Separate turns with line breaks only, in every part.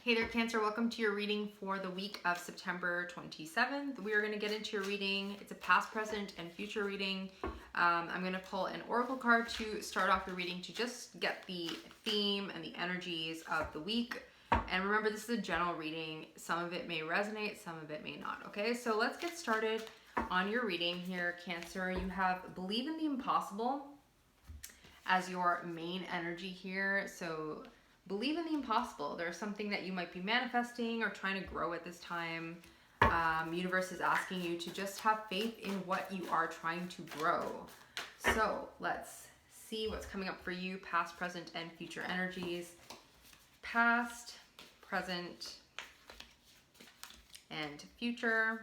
Hey there, Cancer. Welcome to your reading for the week of September 27th. We are going to get into your reading. It's a past, present, and future reading. I'm going to pull an oracle card to start off your reading to just get the theme and the energies of the week. And remember, this is a general reading. Some of it may resonate, some of it may not. Okay, so let's get started on your reading here, Cancer. You have Believe in the Impossible as your main energy here. So believe in the impossible. There's something that you might be manifesting or trying to grow at this time. Universe is asking you to just have faith in what you are trying to grow. So let's see what's coming up for you, past, present, and future energies. Past, present, and future.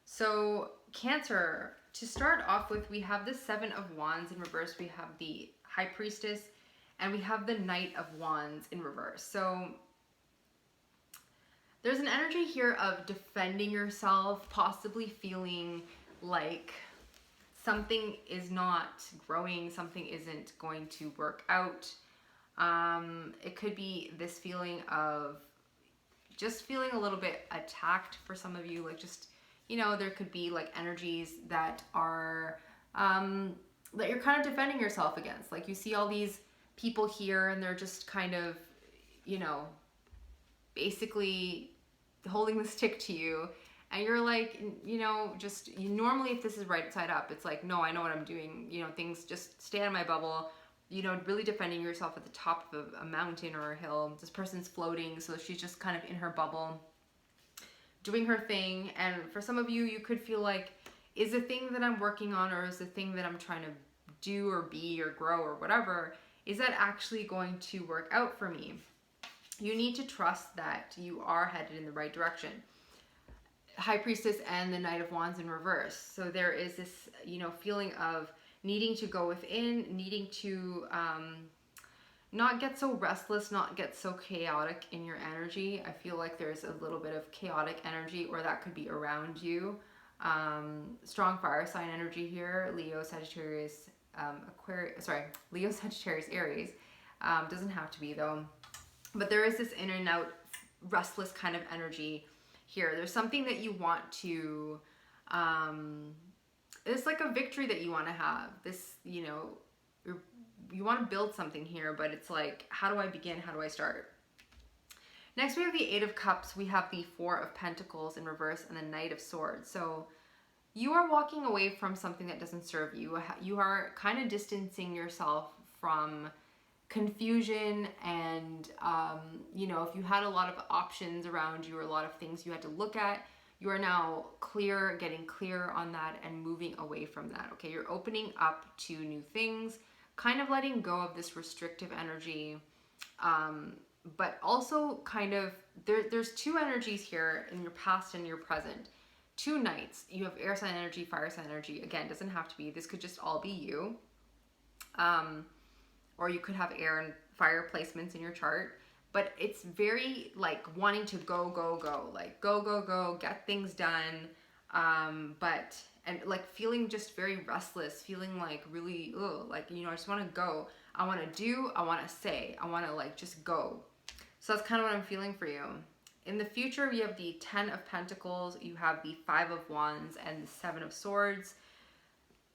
So Cancer, to start off with, we have the Seven of Wands in reverse, we have the High Priestess, and we have the Knight of Wands in reverse. So there's an energy here of defending yourself, possibly feeling like something is not growing, something isn't going to work out. It could be this feeling of just feeling a little bit attacked for some of you, like just, you know, there could be like energies that are, that you're kind of defending yourself against. Like you see all these people here and they're just kind of, you know, basically holding the stick to you. And you're like, you know, just, normally if this is right side up, it's like, no, I know what I'm doing. You know, things just stay out of my bubble. You know, really defending yourself at the top of a mountain or a hill. This person's floating, so she's just kind of in her bubble, doing her thing. And for some of you, you could feel like, is the thing that I'm working on, or is the thing that I'm trying to do or be or grow or whatever, is that actually going to work out for me? You need to trust that you are headed in the right direction. High Priestess and the Knight of Wands in reverse. So there is this, you know, feeling of needing to go within, needing to not get so restless, not get so chaotic in your energy. I feel like there's a little bit of chaotic energy, or that could be around you. Strong fire sign energy here, Leo, Sagittarius, Leo, Sagittarius, Aries. Doesn't have to be though. But there is this in and out, restless kind of energy here. There's something that you want to, it's like a victory that you want to have. This, you know, you want to build something here, but it's like, how do I begin? How do I start? Next, we have the Eight of Cups. We have the Four of Pentacles in reverse and the Knight of Swords. So you are walking away from something that doesn't serve you. You are kind of distancing yourself from confusion and, you know, if you had a lot of options around you or a lot of things you had to look at, you are now clear, getting clear on that and moving away from that. Okay, you're opening up to new things, kind of letting go of this restrictive energy, but also kind of, there's two energies here in your past and your present. Two knights. You have air sign energy, fire sign energy. Again, doesn't have to be. This could just all be you. Or you could have air and fire placements in your chart. But it's very like wanting to go, like go, get things done. And like feeling just very restless, feeling like really, like, you know, I just want to go. I want to do, I want to say, I want to like just go. So that's kind of what I'm feeling for you. In the future, you have the Ten of Pentacles, you have the Five of Wands, and the Seven of Swords.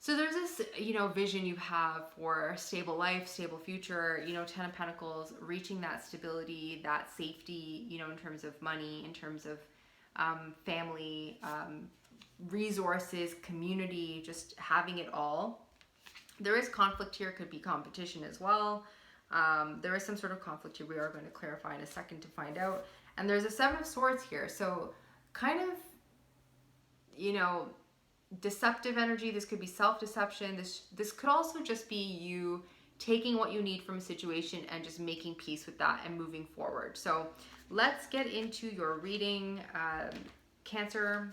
So there's this, you know, vision you have for a stable life, stable future, you know, Ten of Pentacles, reaching that stability, that safety, you know, in terms of money, in terms of family, resources, community, just having it all. There is conflict here, could be competition as well. There is some sort of conflict here. We are going to clarify in a second to find out. And there's a Seven of Swords here. So kind of, you know, deceptive energy. This could be self-deception. This could also just be you taking what you need from a situation and just making peace with that and moving forward. So let's get into your reading, Cancer.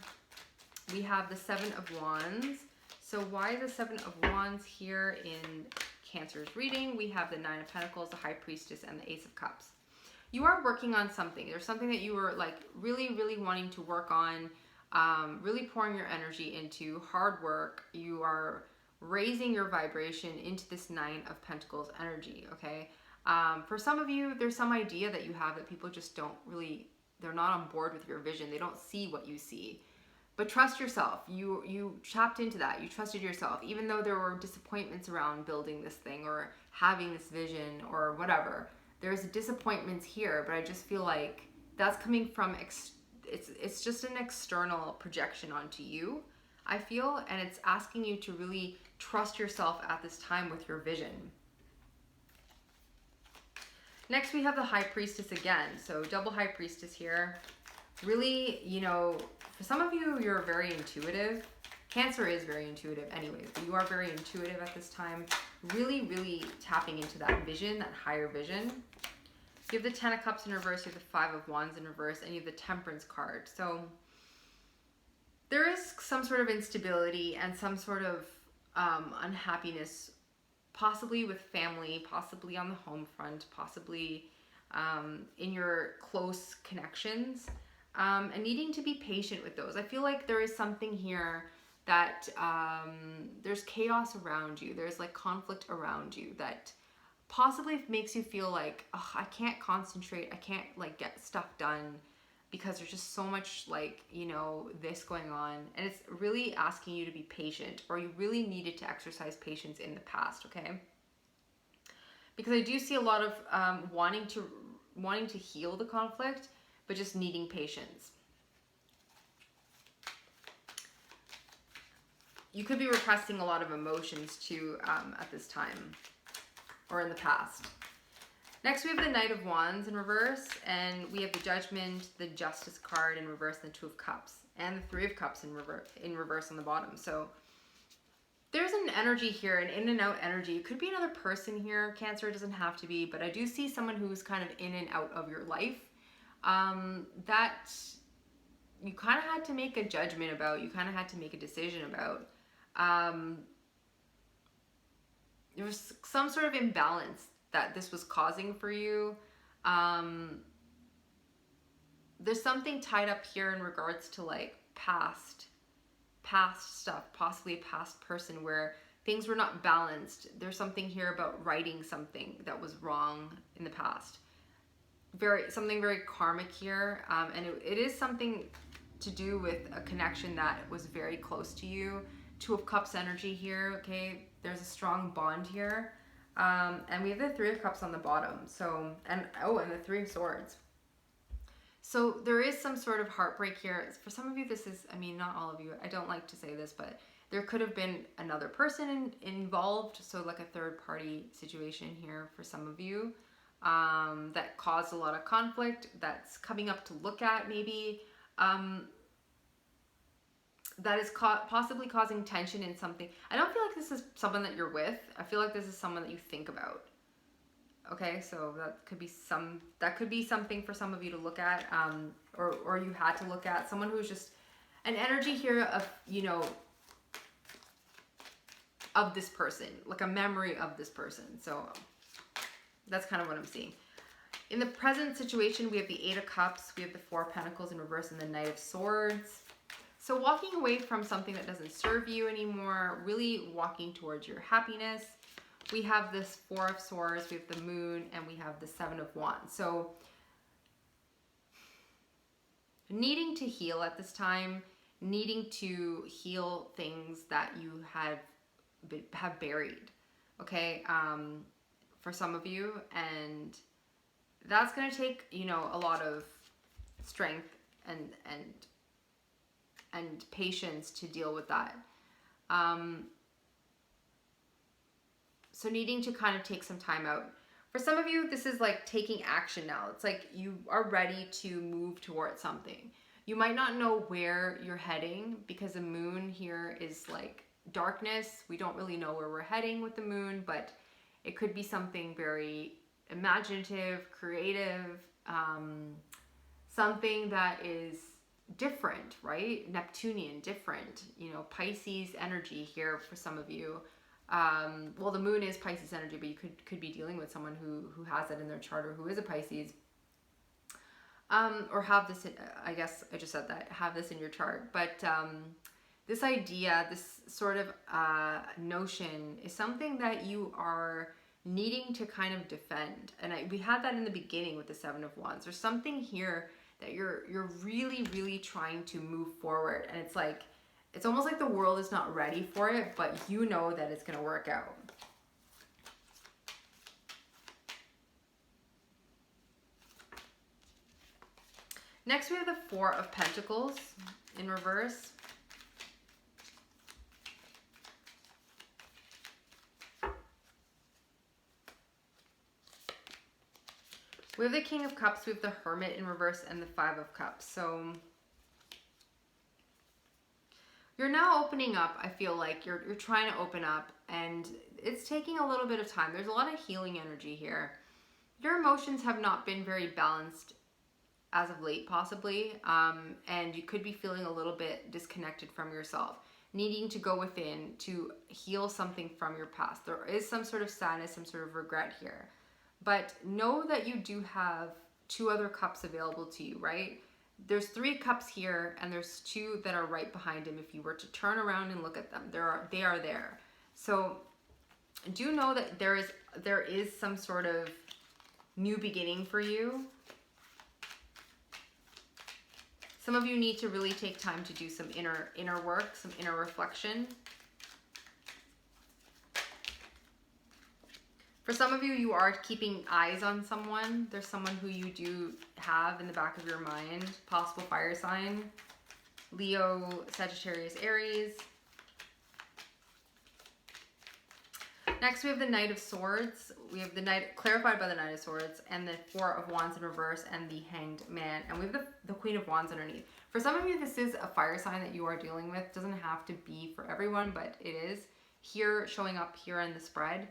We have the Seven of Wands. So why the Seven of Wands here in Cancer's reading? We have the Nine of Pentacles, the High Priestess, and the Ace of Cups. You are working on something. There's something that you were like really wanting to work on, really pouring your energy into, hard work. You are raising your vibration into this Nine of Pentacles energy, okay? For some of you, there's some idea that you have that people just don't really, they're not on board with your vision. They don't see what you see. But trust yourself. You tapped into that. You trusted yourself. Even though there were disappointments around building this thing or having this vision or whatever, there's disappointments here, but I just feel like that's coming from, it's just an external projection onto you, I feel, and it's asking you to really trust yourself at this time with your vision. Next, we have the High Priestess again. So double High Priestess here. Really, you know, for some of you, you're very intuitive. Cancer is very intuitive anyways, but you are very intuitive at this time. Really, really tapping into that vision, that higher vision. You have the Ten of Cups in reverse, you have the Five of Wands in reverse, and you have the Temperance card. So there is some sort of instability and some sort of unhappiness, possibly with family, possibly on the home front, possibly in your close connections, and needing to be patient with those. I feel like there is something here that there's chaos around you. There's like conflict around you that possibly makes you feel like, oh, I can't concentrate. I can't like get stuff done because there's just so much like, you know, this going on. And it's really asking you to be patient, or you really needed to exercise patience in the past, okay? Because I do see a lot of wanting to heal the conflict, but just needing patience. You could be repressing a lot of emotions too at this time or in the past. Next, we have the Knight of Wands in reverse, and we have the Judgment, the Justice card in reverse, and the Two of Cups, and the Three of Cups in reverse on the bottom. So there's an energy here, an in and out energy. It could be another person here, Cancer. It doesn't have to be, but I do see someone who's kind of in and out of your life that you kind of had to make a judgment about. You kind of had to make a decision about. There was some sort of imbalance that this was causing for you. There's something tied up here in regards to like past stuff, possibly a past person where things were not balanced. There's something here about righting something that was wrong in the past. Something very karmic here, and it is something to do with a connection that was very close to you. Two of Cups energy here, okay? There's a strong bond here. And we have the Three of Cups on the bottom. So, and the Three of Swords. So there is some sort of heartbreak here. For some of you, this is, I mean, not all of you, I don't like to say this, but there could have been another person involved. So like a third party situation here for some of you, that caused a lot of conflict that's coming up to look at maybe, that is possibly causing tension in something. I don't feel like this is someone that you're with. I feel like this is someone that you think about. Okay, so that could be something for some of you to look at, or you had to look at. Someone who's just an energy here of, you know, of this person, like a memory of this person. So that's kind of what I'm seeing. In the present situation, we have the Eight of Cups, we have the Four of Pentacles in reverse, and the Knight of Swords. So walking away from something that doesn't serve you anymore, really walking towards your happiness. We have this Four of Swords, we have the Moon, and we have the Seven of Wands. So needing to heal at this time, needing to heal things that you have buried, okay, for some of you. And that's going to take, you know, a lot of strength and patience to deal with that. So needing to kind of take some time out. For some of you, this is like taking action now. It's like you are ready to move towards something. You might not know where you're heading because the moon here is like darkness. We don't really know where we're heading with the moon, but it could be something very imaginative, creative, something that is different, right? Neptunian, different, you know, Pisces energy here for some of you. Well, the moon is Pisces energy, but you could be dealing with someone who has that in their chart or who is a Pisces. Or have this, I guess I just said that, have this in your chart. But this idea, this sort of notion is something that you are needing to kind of defend. And we had that in the beginning with the Seven of Wands. There's something here that you're really, really trying to move forward. And it's like, it's almost like the world is not ready for it, but you know that it's going to work out. Next, we have the Four of Pentacles in reverse. We have the King of Cups, we have the Hermit in reverse, and the Five of Cups. So you're now opening up. I feel like you're trying to open up, and it's taking a little bit of time. There's a lot of healing energy here. Your emotions have not been very balanced as of late, possibly, and you could be feeling a little bit disconnected from yourself, needing to go within to heal something from your past. There is some sort of sadness, some sort of regret here. But know that you do have two other cups available to you, right? There's 3 cups here, and there's 2 that are right behind him. If you were to turn around and look at them, they are there. So do know that there is some sort of new beginning for you. Some of you need to really take time to do some inner work, some inner reflection. For some of you, you are keeping eyes on someone. There's someone who you do have in the back of your mind. Possible fire sign. Leo, Sagittarius, Aries. Next, we have the Knight of Swords. We have the Knight, clarified by the Knight of Swords, and the Four of Wands in reverse, and the Hanged Man. And we have the Queen of Wands underneath. For some of you, this is a fire sign that you are dealing with. It doesn't have to be for everyone, but it is here, showing up here in the spread.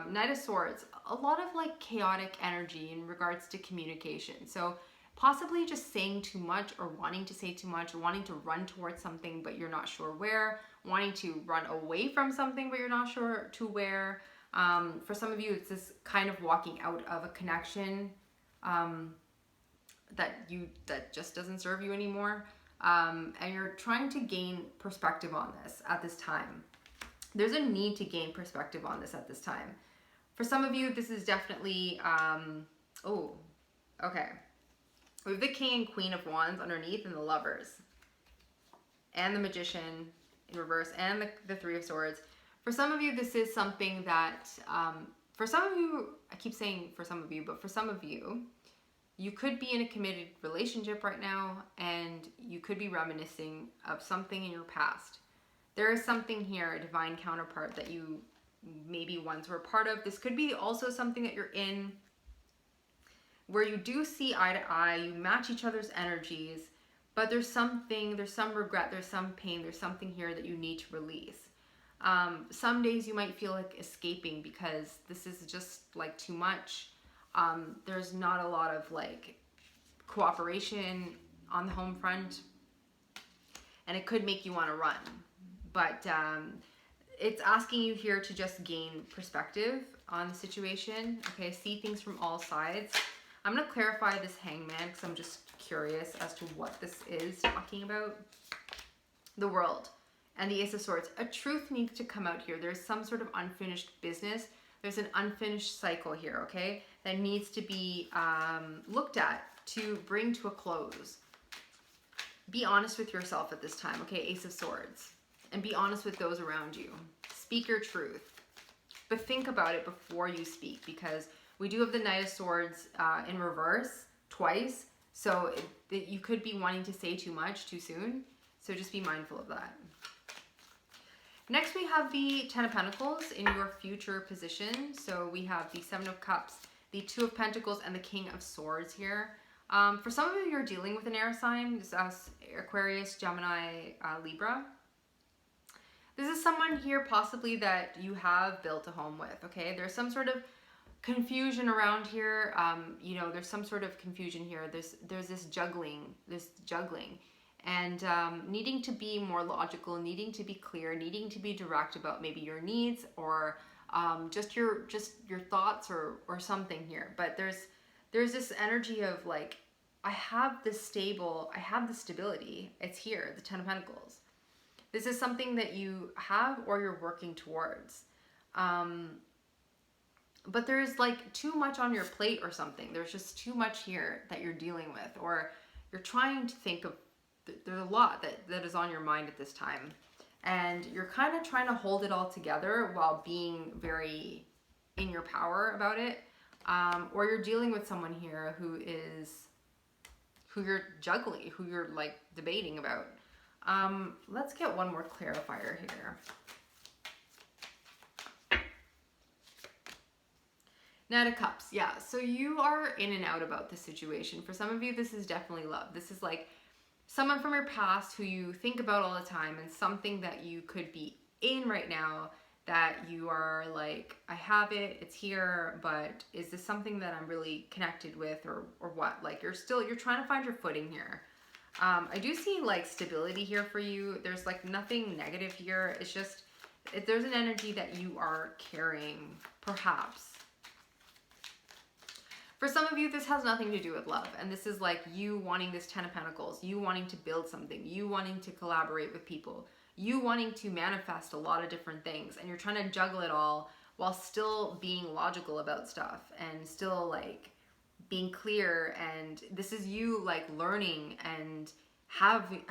Knight of Swords, a lot of like chaotic energy in regards to communication. So possibly just saying too much, or wanting to say too much, wanting to run towards something but you're not sure where, wanting to run away from something but you're not sure to where. For some of you, it's this kind of walking out of a connection that just doesn't serve you anymore, and you're trying to gain perspective on this at this time. There's a need to gain perspective on this at this time. For some of you, this is definitely, oh, okay. We have the King and Queen of Wands underneath, and the Lovers. And the Magician in reverse, and the Three of Swords. For some of you, this is something that, for some of you, I keep saying for some of you, but for some of you, you could be in a committed relationship right now, and you could be reminiscing of something in your past. There is something here, a divine counterpart that you maybe once were a part of. This could be also something that you're in where you do see eye to eye, you match each other's energies, but there's some regret, there's some pain, there's something here that you need to release. Some days you might feel like escaping because this is just like too much. There's not a lot of like cooperation on the home front, and it could make you want to run. But it's asking you here to just gain perspective on the situation. Okay, see things from all sides. I'm going to clarify this Hangman because I'm just curious as to what this is talking about. The World and the Ace of Swords. A truth needs to come out here. There's some sort of unfinished business. There's an unfinished cycle here, okay, that needs to be looked at to bring to a close. Be honest with yourself at this time, okay, Ace of Swords. And be honest with those around you. Speak your truth. But think about it before you speak, because we do have the Knight of Swords in reverse twice. So you could be wanting to say too much too soon. So just be mindful of that. Next, we have the Ten of Pentacles in your future position. So we have the Seven of Cups, the Two of Pentacles, and the King of Swords here. For some of you, you're dealing with an air sign. This is us, Aquarius, Gemini, Libra. This is someone here possibly that you have built a home with, okay? There's some sort of confusion around here. You know, there's some sort of confusion here. There's this juggling, and needing to be more logical, needing to be clear, needing to be direct about maybe your needs or just your thoughts or something here. But there's this energy of like, I have the stability. It's here, the Ten of Pentacles. This is something that you have or you're working towards. but there's like too much on your plate or something. There's just too much here that you're dealing with, or you're trying to think of, there's a lot that is on your mind at this time. And you're kind of trying to hold it all together while being very in your power about it. Or you're dealing with someone here who you're juggling, who you're like debating about. Let's get one more clarifier here. Knight of Cups, yeah. So you are in and out about this situation. For some of you, this is definitely love. This is like someone from your past who you think about all the time, and something that you could be in right now that you are like, I have it, it's here, but is this something that I'm really connected with, or what? Like you're trying to find your footing here. I do see like stability here for you. There's like nothing negative here. It's just, there's an energy that you are carrying, perhaps. For some of you, this has nothing to do with love. And this is like you wanting this 10 of Pentacles, you wanting to build something, you wanting to collaborate with people, you wanting to manifest a lot of different things. And you're trying to juggle it all while still being logical about stuff and still like being clear. And this is you like learning and having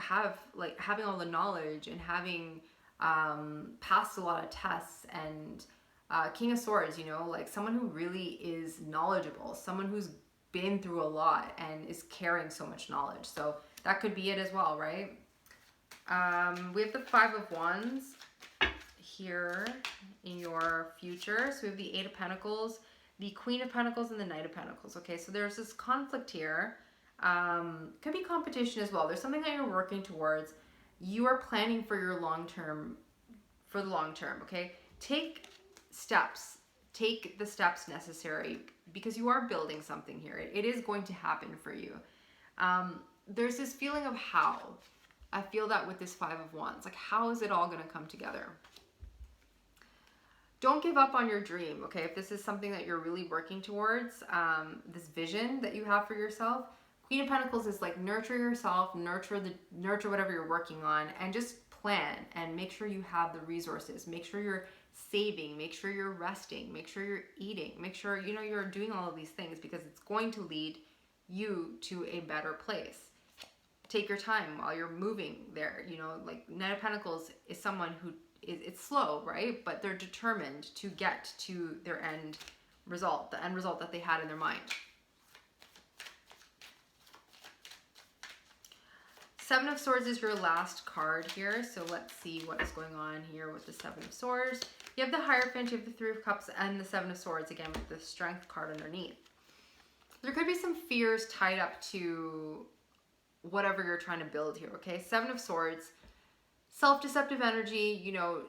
all the knowledge and having passed a lot of tests, and King of Swords, you know, like someone who really is knowledgeable, someone who's been through a lot and is carrying so much knowledge. So that could be it as well, right? We have the Five of Wands here in your future. So we have the Eight of Pentacles, the Queen of Pentacles, and the Knight of Pentacles. Okay, so there's this conflict here. Could be competition as well. There's something that you're working towards. You are planning for your long-term, for the long term, okay? Take the steps necessary, because you are building something here. It is going to happen for you. There's this feeling of how. I feel that with this Five of Wands, like how is it all going to come together? Don't give up on your dream, okay? If this is something that you're really working towards, this vision that you have for yourself, Queen of Pentacles is like nurture yourself, nurture whatever you're working on, and just plan and make sure you have the resources. Make sure you're saving, make sure you're resting, make sure you're eating, make sure you know you're doing all of these things, because it's going to lead you to a better place. Take your time while you're moving there. You know, like Knight of Pentacles is someone who it's slow, right? But they're determined to get to their end result, the end result that they had in their mind. Seven of Swords is your last card here. So let's see what is going on here with the Seven of Swords. You have the Hierophant, you have the Three of Cups, and the Seven of Swords, again, with the Strength card underneath. There could be some fears tied up to whatever you're trying to build here, okay? Seven of Swords, self-deceptive energy, you know,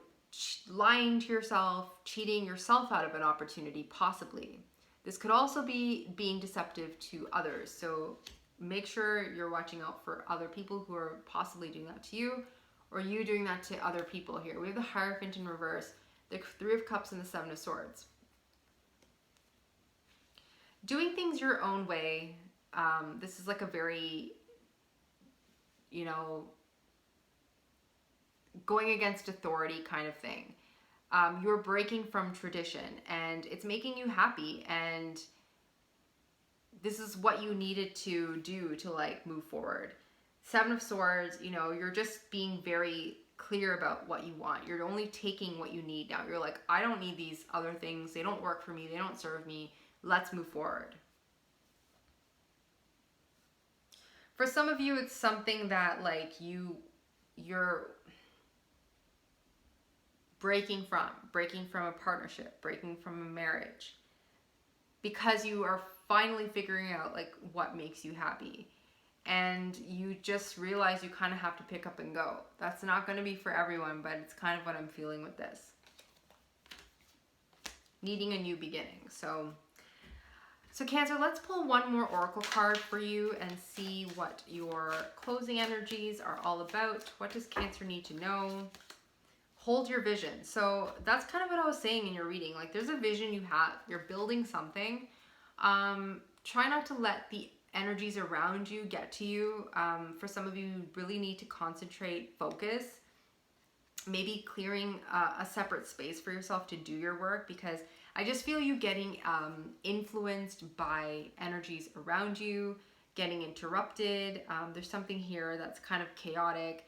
lying to yourself, cheating yourself out of an opportunity, possibly. This could also be being deceptive to others. So make sure you're watching out for other people who are possibly doing that to you, or you doing that to other people here. We have the Hierophant in reverse, the Three of Cups, and the Seven of Swords. Doing things your own way. This is like a very, you know, going against authority kind of thing. You're breaking from tradition, and it's making you happy, and this is what you needed to do to like move forward. Seven of Swords, you know, you're just being very clear about what you want. You're only taking what you need now. You're like, I don't need these other things. They don't work for me. They don't serve me. Let's move forward. For some of you, it's something that like you're breaking from a partnership, breaking from a marriage, because you are finally figuring out like what makes you happy. And you just realize you kind of have to pick up and go. That's not going to be for everyone, but it's kind of what I'm feeling with this. Needing a new beginning. So Cancer, let's pull one more oracle card for you and see what your closing energies are all about. What does Cancer need to know? Hold your vision. So that's kind of what I was saying in your reading. Like there's a vision you have. You're building something. Try not to let the energies around you get to you. For some of you, you really need to concentrate, focus, maybe clearing a separate space for yourself to do your work, because I just feel you getting influenced by energies around you, getting interrupted. There's something here that's kind of chaotic.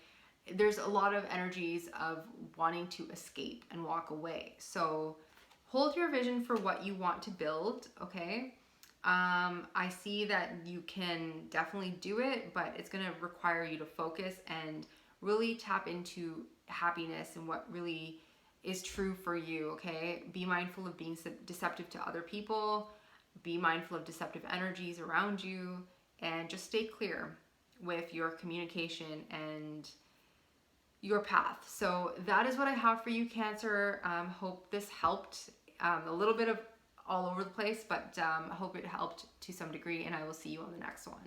There's a lot of energies of wanting to escape and walk away. So hold your vision for what you want to build, okay? I see that you can definitely do it, but it's going to require you to focus and really tap into happiness and what really is true for you, okay? Be mindful of being deceptive to other people. Be mindful of deceptive energies around you, and just stay clear with your communication and your path. So that is what I have for you, Cancer. Hope this helped. A little bit of all over the place, but I hope it helped to some degree, and I will see you on the next one.